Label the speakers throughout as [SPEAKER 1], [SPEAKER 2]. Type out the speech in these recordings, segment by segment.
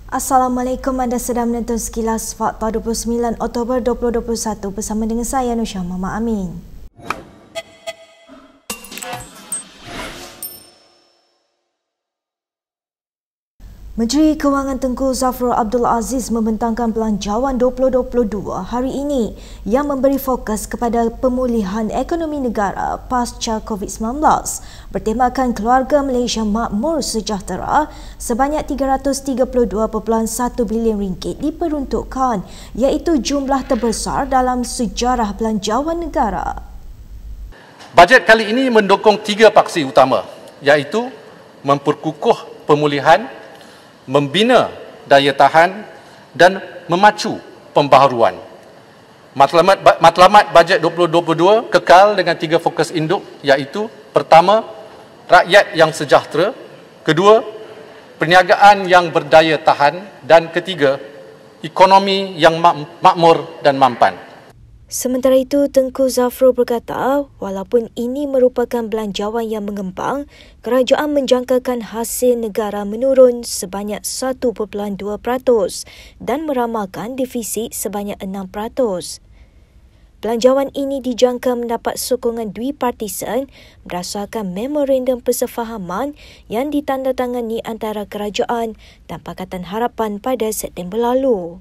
[SPEAKER 1] Assalamualaikum, anda sedang menonton Sekilas Fakta 29 Oktober 2021 bersama dengan saya Nusha Mama Amin. Menteri Kewangan Tengku Zafrul Abdul Aziz membentangkan Belanjawan 2022 hari ini yang memberi fokus kepada pemulihan ekonomi negara pasca COVID-19 bertemakan Keluarga Malaysia Makmur Sejahtera sebanyak RM332.1 bilion diperuntukkan, iaitu jumlah terbesar dalam sejarah belanjawan negara.
[SPEAKER 2] Bajet kali ini mendukung 3 paksi utama, iaitu memperkukuh pemulihan, membina daya tahan dan memacu pembaharuan. Matlamat bajet 2022 kekal dengan 3 fokus induk, iaitu pertama, rakyat yang sejahtera, kedua, perniagaan yang berdaya tahan, dan ketiga, ekonomi yang makmur dan mampan.
[SPEAKER 1] Sementara itu, Tengku Zafrul berkata, walaupun ini merupakan belanjawan yang mengembang, kerajaan menjangkakan hasil negara menurun sebanyak 1.2% dan meramalkan defisit sebanyak 6%. Belanjawan ini dijangka mendapat sokongan bipartisan berdasarkan memorandum persefahaman yang ditandatangani antara kerajaan dan Pakatan Harapan pada September lalu.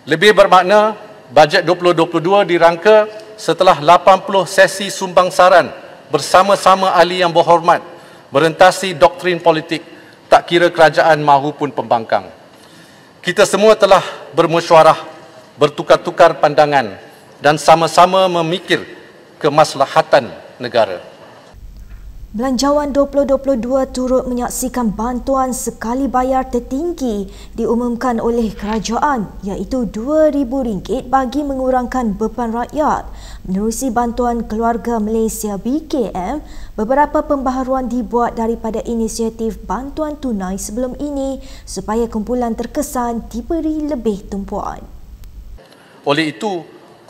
[SPEAKER 2] Lebih bermakna, bajet 2022 dirangka setelah 80 sesi sumbang saran bersama-sama ahli yang berhormat merentasi doktrin politik tak kira kerajaan mahupun pembangkang. Kita semua telah bermesyuarah, bertukar-tukar pandangan dan sama-sama memikir kemaslahatan negara.
[SPEAKER 1] Belanjawan 2022 turut menyaksikan bantuan sekali bayar tertinggi diumumkan oleh kerajaan, iaitu RM2,000 bagi mengurangkan beban rakyat. Menerusi bantuan Keluarga Malaysia BKM, beberapa pembaharuan dibuat daripada inisiatif bantuan tunai sebelum ini supaya kumpulan terkesan diberi lebih tumpuan.
[SPEAKER 2] Oleh itu,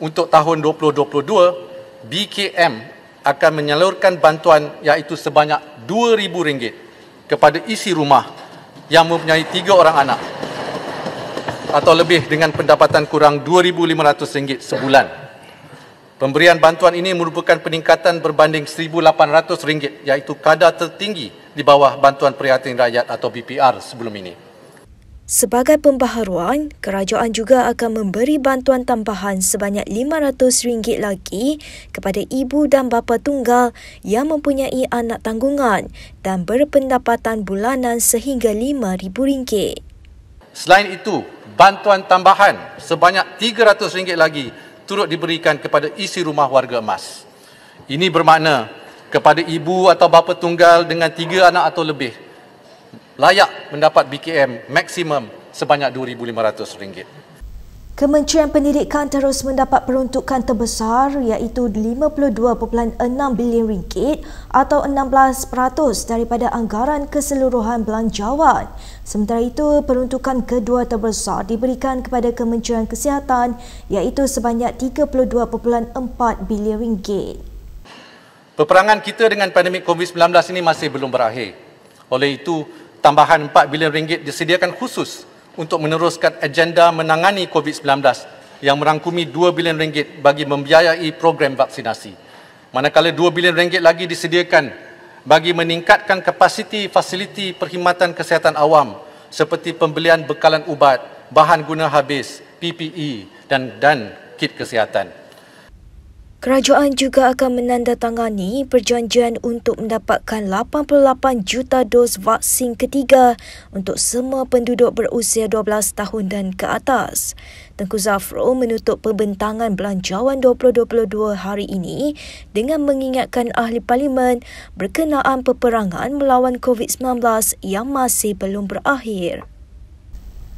[SPEAKER 2] untuk tahun 2022, BKM akan menyalurkan bantuan iaitu sebanyak RM2,000 kepada isi rumah yang mempunyai 3 orang anak atau lebih dengan pendapatan kurang RM2,500 sebulan. Pemberian bantuan ini merupakan peningkatan berbanding RM1,800 iaitu kadar tertinggi di bawah Bantuan Prihatin Rakyat atau BPR sebelum ini.
[SPEAKER 1] Sebagai pembaharuan, kerajaan juga akan memberi bantuan tambahan sebanyak RM500 lagi kepada ibu dan bapa tunggal yang mempunyai anak tanggungan dan berpendapatan bulanan sehingga RM5,000.
[SPEAKER 2] Selain itu, bantuan tambahan sebanyak RM300 lagi turut diberikan kepada isi rumah warga emas. Ini bermakna kepada ibu atau bapa tunggal dengan 3 anak atau lebih layak mendapat BKM maksimum sebanyak RM2,500.
[SPEAKER 1] Kementerian Pendidikan terus mendapat peruntukan terbesar iaitu RM52.6 bilion atau 16% daripada anggaran keseluruhan belanjawan. Sementara itu, peruntukan kedua terbesar diberikan kepada Kementerian Kesihatan iaitu sebanyak RM32.4 bilion.
[SPEAKER 2] Peperangan kita dengan pandemik COVID-19 ini masih belum berakhir. Oleh itu, tambahan RM4 bilion disediakan khusus untuk meneruskan agenda menangani COVID-19 yang merangkumi RM2 bilion bagi membiayai program vaksinasi. Manakala RM2 bilion lagi disediakan bagi meningkatkan kapasiti fasiliti perkhidmatan kesihatan awam seperti pembelian bekalan ubat, bahan guna habis, PPE dan kit kesihatan.
[SPEAKER 1] Kerajaan juga akan menandatangani perjanjian untuk mendapatkan 88 juta dos vaksin ketiga untuk semua penduduk berusia 12 tahun dan ke atas. Tengku Zafrul menutup pembentangan Belanjawan 2022 hari ini dengan mengingatkan ahli parlimen berkenaan peperangan melawan COVID-19 yang masih belum berakhir.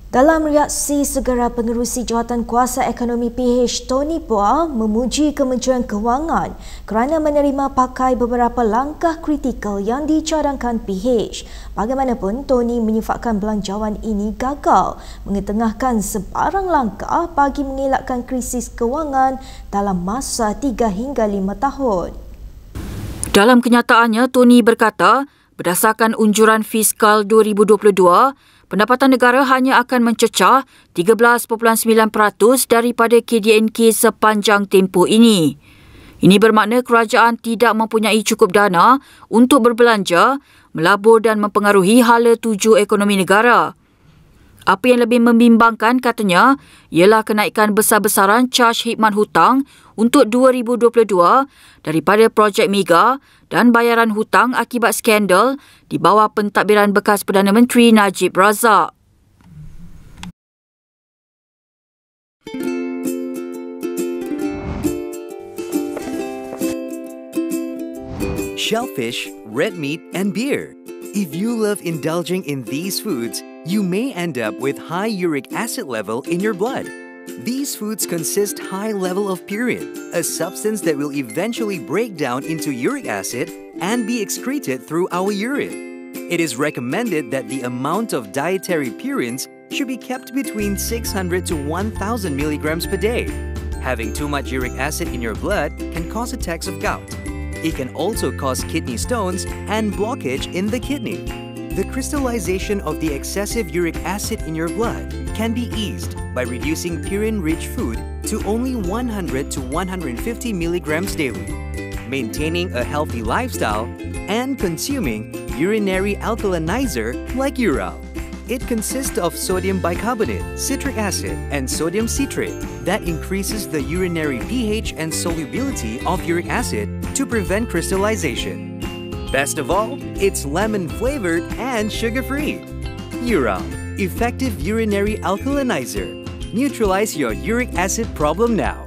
[SPEAKER 1] Dalam reaksi segera, Pengerusi Jawatan Kuasa Ekonomi PH Tony Pua memuji Kementerian Kewangan kerana menerima pakai beberapa langkah kritikal yang dicadangkan PH. Bagaimanapun, Tony menyifatkan belanjawan ini gagal mengetengahkan sebarang langkah bagi mengelakkan krisis kewangan dalam masa 3 hingga 5 tahun.
[SPEAKER 3] Dalam kenyataannya, Tony berkata, berdasarkan unjuran fiskal 2022, pendapatan negara hanya akan mencecah 13.9% daripada KDNK sepanjang tempoh ini. Ini bermakna kerajaan tidak mempunyai cukup dana untuk berbelanja, melabur dan mempengaruhi hala tuju ekonomi negara. Apa yang lebih membimbangkan katanya ialah kenaikan besar-besaran caj khidmat hutang untuk 2022 daripada projek mega dan bayaran hutang akibat skandal di bawah pentadbiran bekas Perdana Menteri Najib Razak.
[SPEAKER 4] Shellfish, red meat, and beer. If you love indulging in these foods, you may end up with high uric acid level in your blood. These foods consist high level of purine, a substance that will eventually break down into uric acid and be excreted through our urine. It is recommended that the amount of dietary purines should be kept between 600 to 1,000 milligrams per day. Having too much uric acid in your blood can cause attacks of gout. It can also cause kidney stones and blockage in the kidney. The crystallization of the excessive uric acid in your blood can be eased by reducing purine-rich food to only 100 to 150 milligrams daily, maintaining a healthy lifestyle, and consuming urinary alkalinizer like Ural. It consists of sodium bicarbonate, citric acid, and sodium citrate that increases the urinary pH and solubility of uric acid to prevent crystallization. Best of all, it's lemon-flavored and sugar-free. Ural, effective urinary alkalinizer. Neutralize your uric acid problem now.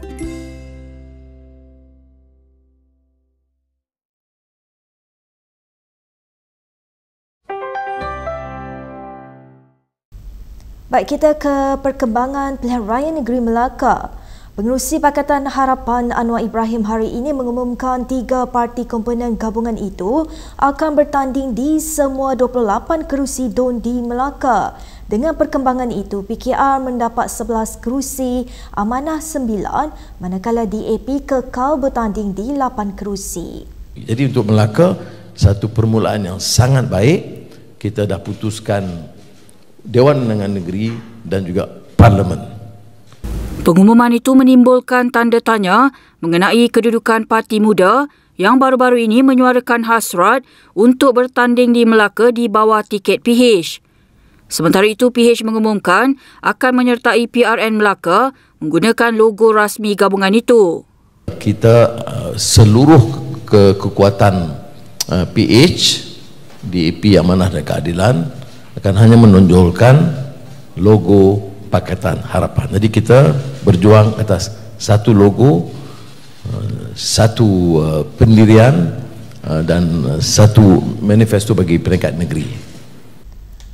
[SPEAKER 1] Baik, kita ke perkembangan pilihan raya negeri Melaka. Pengerusi Pakatan Harapan Anwar Ibrahim hari ini mengumumkan 3 parti komponen gabungan itu akan bertanding di semua 28 kerusi DUN di Melaka. Dengan perkembangan itu, PKR mendapat 11 kerusi, Amanah 9, manakala DAP kekal bertanding di 8 kerusi.
[SPEAKER 5] Jadi untuk Melaka, satu permulaan yang sangat baik. Kita dah putuskan Dewan Undangan Negeri dan juga Parlimen.
[SPEAKER 3] Pengumuman itu menimbulkan tanda tanya mengenai kedudukan Parti Muda yang baru-baru ini menyuarakan hasrat untuk bertanding di Melaka di bawah tiket PH. Sementara itu, PH mengumumkan akan menyertai PRN Melaka menggunakan logo rasmi gabungan itu.
[SPEAKER 5] Kita seluruh kekuatan PH, DAP Amanah dan Keadilan akan hanya menonjolkan logo Pakatan Harapan. Jadi kita berjuang atas satu logo, satu pendirian dan satu manifesto bagi peringkat negeri.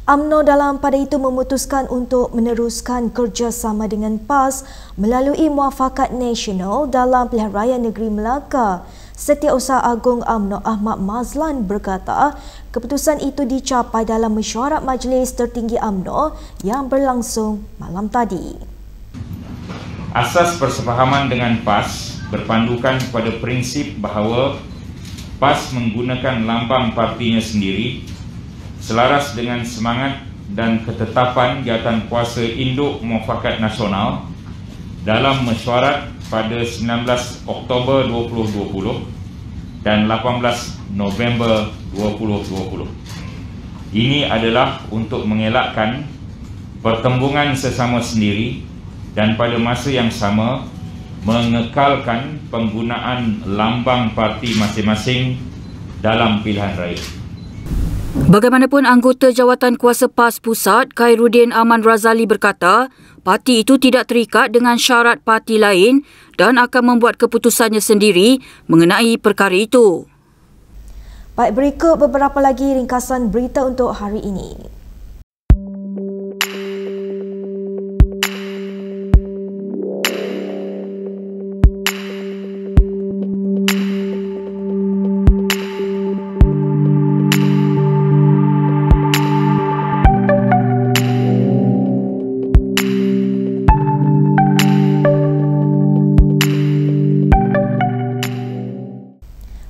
[SPEAKER 1] UMNO dalam pada itu memutuskan untuk meneruskan kerjasama dengan PAS melalui Muafakat Nasional dalam pilihan raya negeri Melaka. Setiausaha Agung UMNO Ahmad Mazlan berkata, keputusan itu dicapai dalam mesyuarat Majlis Tertinggi UMNO yang berlangsung malam tadi.
[SPEAKER 6] Asas persefahaman dengan PAS berpandukan pada prinsip bahawa PAS menggunakan lambang partinya sendiri selaras dengan semangat dan ketetapan Jawatankuasa Induk Muafakat Nasional dalam mesyuarat pada 19 Oktober 2020 dan 18 November 2020. Ini adalah untuk mengelakkan pertembungan sesama sendiri dan pada masa yang sama mengekalkan penggunaan lambang parti masing-masing dalam pilihan raya.
[SPEAKER 3] Bagaimanapun, anggota Jawatankuasa PAS Pusat, Khairuddin Aman Razali berkata, parti itu tidak terikat dengan syarat parti lain dan akan membuat keputusannya sendiri mengenai perkara itu.
[SPEAKER 1] Baik, berikut beberapa lagi ringkasan berita untuk hari ini.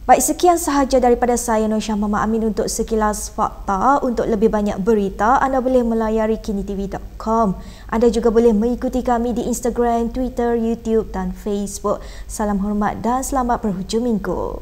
[SPEAKER 1] Baik, sekian sahaja daripada saya Nur Syah Muhammad Amin untuk sekilas fakta. Untuk lebih banyak berita, anda boleh melayari kinitv.com. Anda juga boleh mengikuti kami di Instagram, Twitter, YouTube dan Facebook. Salam hormat dan selamat berhujung minggu.